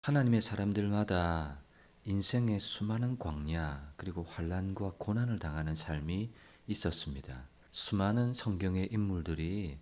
하나님의 사람들마다 인생의 수많은 광야 그리고 환난과 고난을 당하는 삶이 있었습니다. 수많은 성경의 인물들이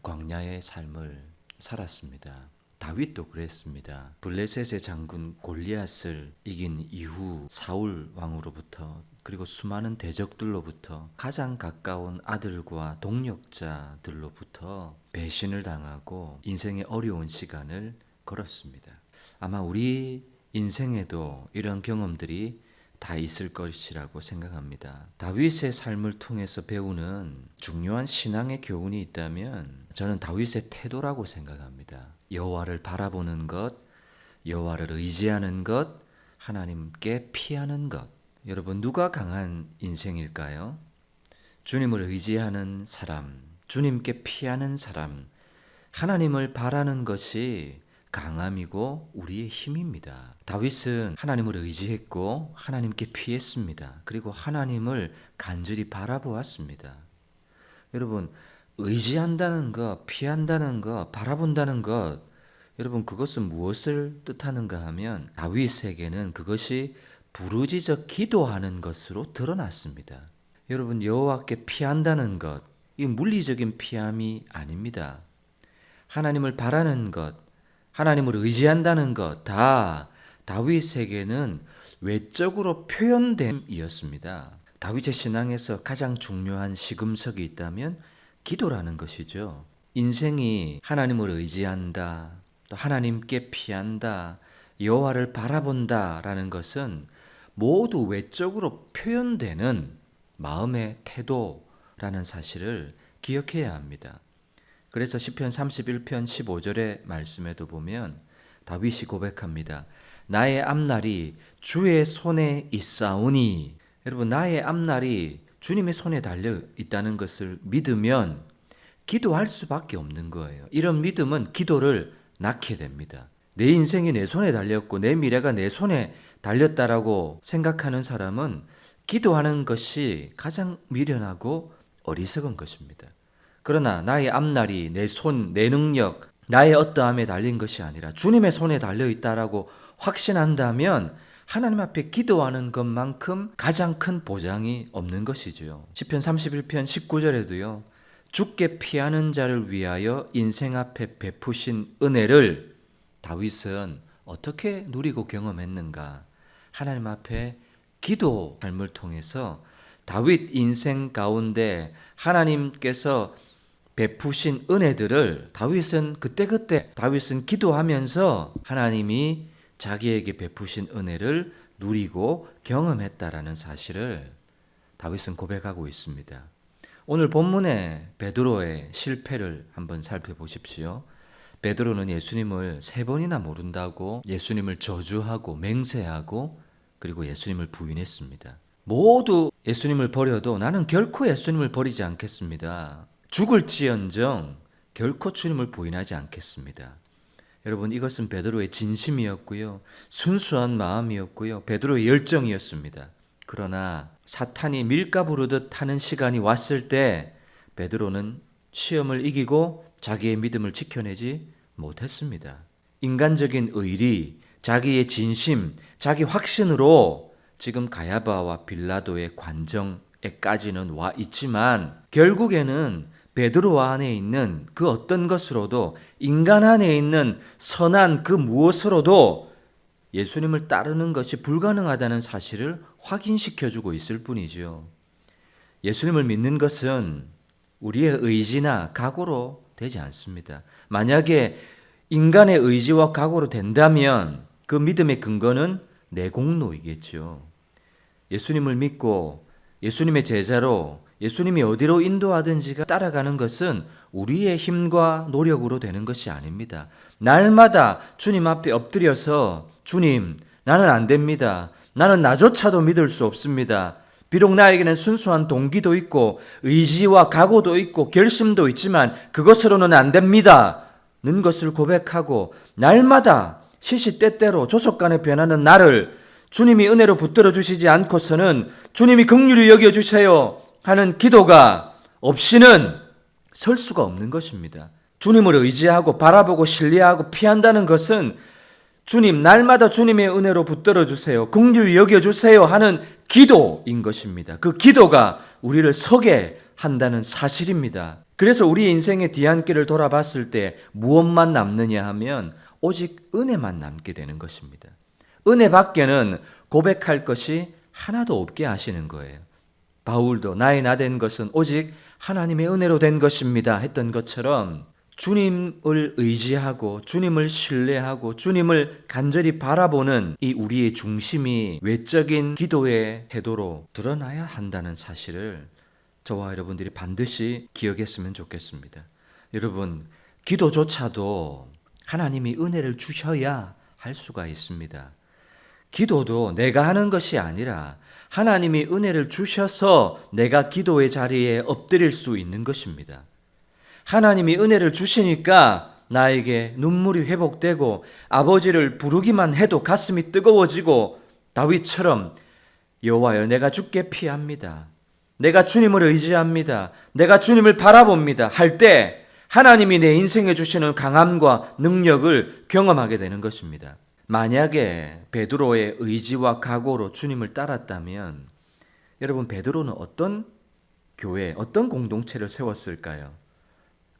광야의 삶을 살았습니다. 다윗도 그랬습니다. 블레셋의 장군 골리앗을 이긴 이후 사울 왕으로부터 그리고 수많은 대적들로부터 가장 가까운 아들과 동력자들로부터 배신을 당하고 인생의 어려운 시간을 걸었습니다. 아마 우리 인생에도 이런 경험들이 다 있을 것이라고 생각합니다. 다윗의 삶을 통해서 배우는 중요한 신앙의 교훈이 있다면 저는 다윗의 태도라고 생각합니다. 여호와를 바라보는 것, 여호와를 의지하는 것, 하나님께 피하는 것. 여러분, 누가 강한 인생일까요? 주님을 의지하는 사람, 주님께 피하는 사람, 하나님을 바라는 것이 강함이고 우리의 힘입니다. 다윗은 하나님을 의지했고 하나님께 피했습니다. 그리고 하나님을 간절히 바라보았습니다. 여러분, 의지한다는 것, 피한다는 것, 바라본다는 것, 여러분 그것은 무엇을 뜻하는가 하면 다윗에게는 그것이 부르짖어 기도하는 것으로 드러났습니다. 여러분, 여호와께 피한다는 것, 이 물리적인 피함이 아닙니다. 하나님을 바라는 것, 하나님을 의지한다는 것 다 다윗에게는 외적으로 표현됨이었습니다. 다윗의 신앙에서 가장 중요한 시금석이 있다면 기도라는 것이죠. 인생이 하나님을 의지한다, 또 하나님께 피한다, 여호와를 바라본다라는 것은 모두 외적으로 표현되는 마음의 태도라는 사실을 기억해야 합니다. 그래서 시편 31편 15절의 말씀에도 보면 다윗이 고백합니다. 나의 앞날이 주의 손에 있사오니. 여러분, 나의 앞날이 주님의 손에 달려 있다는 것을 믿으면 기도할 수밖에 없는 거예요. 이런 믿음은 기도를 낳게 됩니다. 내 인생이 내 손에 달렸고 내 미래가 내 손에 달렸다라고 생각하는 사람은 기도하는 것이 가장 미련하고 어리석은 것입니다. 그러나 나의 앞날이 내 손, 내 능력, 나의 어떠함에 달린 것이 아니라 주님의 손에 달려있다라고 확신한다면 하나님 앞에 기도하는 것만큼 가장 큰 보장이 없는 것이지요. 시편 31편 19절에도요. 주께 피하는 자를 위하여 인생 앞에 베푸신 은혜를 다윗은 어떻게 누리고 경험했는가? 하나님 앞에 기도 삶을 통해서 다윗 인생 가운데 하나님께서 베푸신 은혜들을 다윗은 그때그때 다윗은 기도하면서 하나님이 자기에게 베푸신 은혜를 누리고 경험했다라는 사실을 다윗은 고백하고 있습니다. 오늘 본문의 베드로의 실패를 한번 살펴보십시오. 베드로는 예수님을 3번이나 모른다고 예수님을 저주하고 맹세하고 그리고 예수님을 부인했습니다. 모두 예수님을 버려도 나는 결코 예수님을 버리지 않겠습니다. 죽을지언정 결코 주님을 부인하지 않겠습니다. 여러분, 이것은 베드로의 진심이었고요. 순수한 마음이었고요. 베드로의 열정이었습니다. 그러나 사탄이 밀가 부르듯 하는 시간이 왔을 때 베드로는 시험을 이기고 자기의 믿음을 지켜내지 못했습니다. 인간적인 의리, 자기의 진심, 자기 확신으로 지금 가야바와 빌라도의 관정에까지는 와 있지만 결국에는 베드로 안에 있는 그 어떤 것으로도 인간 안에 있는 선한 그 무엇으로도 예수님을 따르는 것이 불가능하다는 사실을 확인시켜주고 있을 뿐이죠. 예수님을 믿는 것은 우리의 의지나 각오로 되지 않습니다. 만약에 인간의 의지와 각오로 된다면 그 믿음의 근거는 내 공로이겠죠. 예수님을 믿고 예수님의 제자로 예수님이 어디로 인도하든지가 따라가는 것은 우리의 힘과 노력으로 되는 것이 아닙니다. 날마다 주님 앞에 엎드려서 주님, 나는 안 됩니다. 나는 나조차도 믿을 수 없습니다. 비록 나에게는 순수한 동기도 있고 의지와 각오도 있고 결심도 있지만 그것으로는 안 됩니다. 는 것을 고백하고 날마다 시시때때로 조속간에 변하는 나를 주님이 은혜로 붙들어 주시지 않고서는 주님이 긍휼히 여겨주세요 하는 기도가 없이는 설 수가 없는 것입니다. 주님을 의지하고 바라보고 신뢰하고 피한다는 것은 주님, 날마다 주님의 은혜로 붙들어 주세요. 긍휼히 여겨 주세요 하는 기도인 것입니다. 그 기도가 우리를 서게 한다는 사실입니다. 그래서 우리 인생의 뒤안길을 돌아봤을 때 무엇만 남느냐 하면 오직 은혜만 남게 되는 것입니다. 은혜 밖에는 고백할 것이 하나도 없게 하시는 거예요. 바울도 나의 나 된 것은 오직 하나님의 은혜로 된 것입니다 했던 것처럼 주님을 의지하고 주님을 신뢰하고 주님을 간절히 바라보는 이 우리의 중심이 외적인 기도의 태도로 드러나야 한다는 사실을 저와 여러분들이 반드시 기억했으면 좋겠습니다. 여러분, 기도조차도 하나님이 은혜를 주셔야 할 수가 있습니다. 기도도 내가 하는 것이 아니라 하나님이 은혜를 주셔서 내가 기도의 자리에 엎드릴 수 있는 것입니다. 하나님이 은혜를 주시니까 나에게 눈물이 회복되고 아버지를 부르기만 해도 가슴이 뜨거워지고 다윗처럼 여호와여 내가 주께 피합니다. 내가 주님을 의지합니다. 내가 주님을 바라봅니다. 할 때 하나님이 내 인생에 주시는 강함과 능력을 경험하게 되는 것입니다. 만약에 베드로의 의지와 각오로 주님을 따랐다면 여러분 베드로는 어떤 교회, 어떤 공동체를 세웠을까요?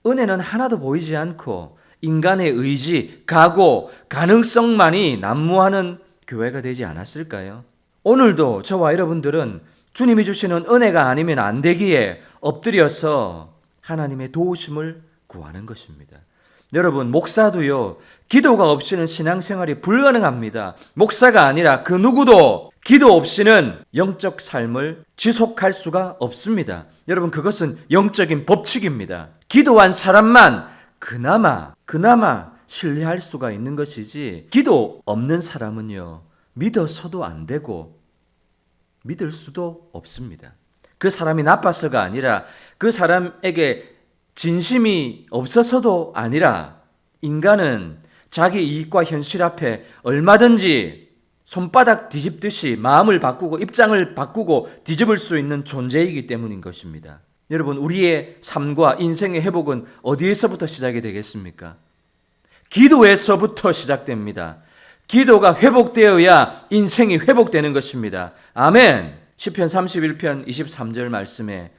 은혜는 하나도 보이지 않고 인간의 의지, 각오, 가능성만이 난무하는 교회가 되지 않았을까요? 오늘도 저와 여러분들은 주님이 주시는 은혜가 아니면 안 되기에 엎드려서 하나님의 도우심을 구하는 것입니다. 여러분, 목사도요, 기도가 없이는 신앙생활이 불가능합니다. 목사가 아니라 그 누구도 기도 없이는 영적 삶을 지속할 수가 없습니다. 여러분, 그것은 영적인 법칙입니다. 기도한 사람만 그나마 신뢰할 수가 있는 것이지, 기도 없는 사람은요, 믿어서도 안 되고 믿을 수도 없습니다. 그 사람이 나빠서가 아니라 그 사람에게 진심이 없어서도 아니라 인간은 자기 이익과 현실 앞에 얼마든지 손바닥 뒤집듯이 마음을 바꾸고 입장을 바꾸고 뒤집을 수 있는 존재이기 때문인 것입니다. 여러분, 우리의 삶과 인생의 회복은 어디에서부터 시작이 되겠습니까? 기도에서부터 시작됩니다. 기도가 회복되어야 인생이 회복되는 것입니다. 아멘. 시편 31편 23절 말씀에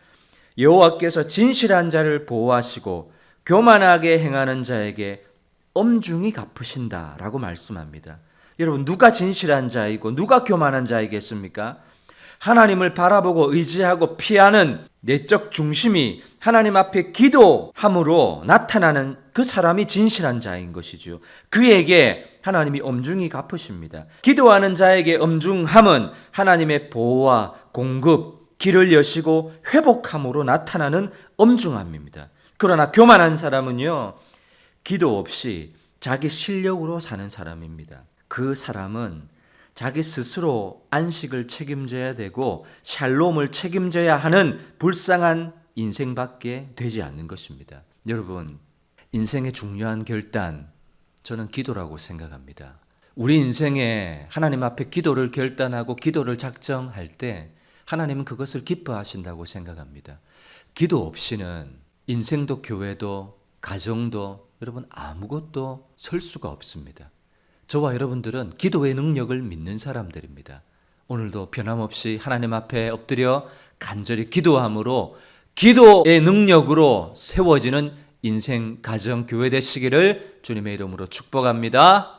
여호와께서 진실한 자를 보호하시고 교만하게 행하는 자에게 엄중히 갚으신다라고 말씀합니다. 여러분, 누가 진실한 자이고 누가 교만한 자이겠습니까? 하나님을 바라보고 의지하고 피하는 내적 중심이 하나님 앞에 기도함으로 나타나는 그 사람이 진실한 자인 것이죠. 그에게 하나님이 엄중히 갚으십니다. 기도하는 자에게 엄중함은 하나님의 보호와 공급, 길을 여시고 회복함으로 나타나는 엄중함입니다. 그러나 교만한 사람은요, 기도 없이 자기 실력으로 사는 사람입니다. 그 사람은 자기 스스로 안식을 책임져야 되고 샬롬을 책임져야 하는 불쌍한 인생밖에 되지 않는 것입니다. 여러분, 인생의 중요한 결단, 저는 기도라고 생각합니다. 우리 인생에 하나님 앞에 기도를 결단하고 기도를 작정할 때 하나님은 그것을 기뻐하신다고 생각합니다. 기도 없이는 인생도 교회도 가정도 여러분 아무것도 설 수가 없습니다. 저와 여러분들은 기도의 능력을 믿는 사람들입니다. 오늘도 변함없이 하나님 앞에 엎드려 간절히 기도함으로 기도의 능력으로 세워지는 인생, 가정, 교회 되시기를 주님의 이름으로 축복합니다.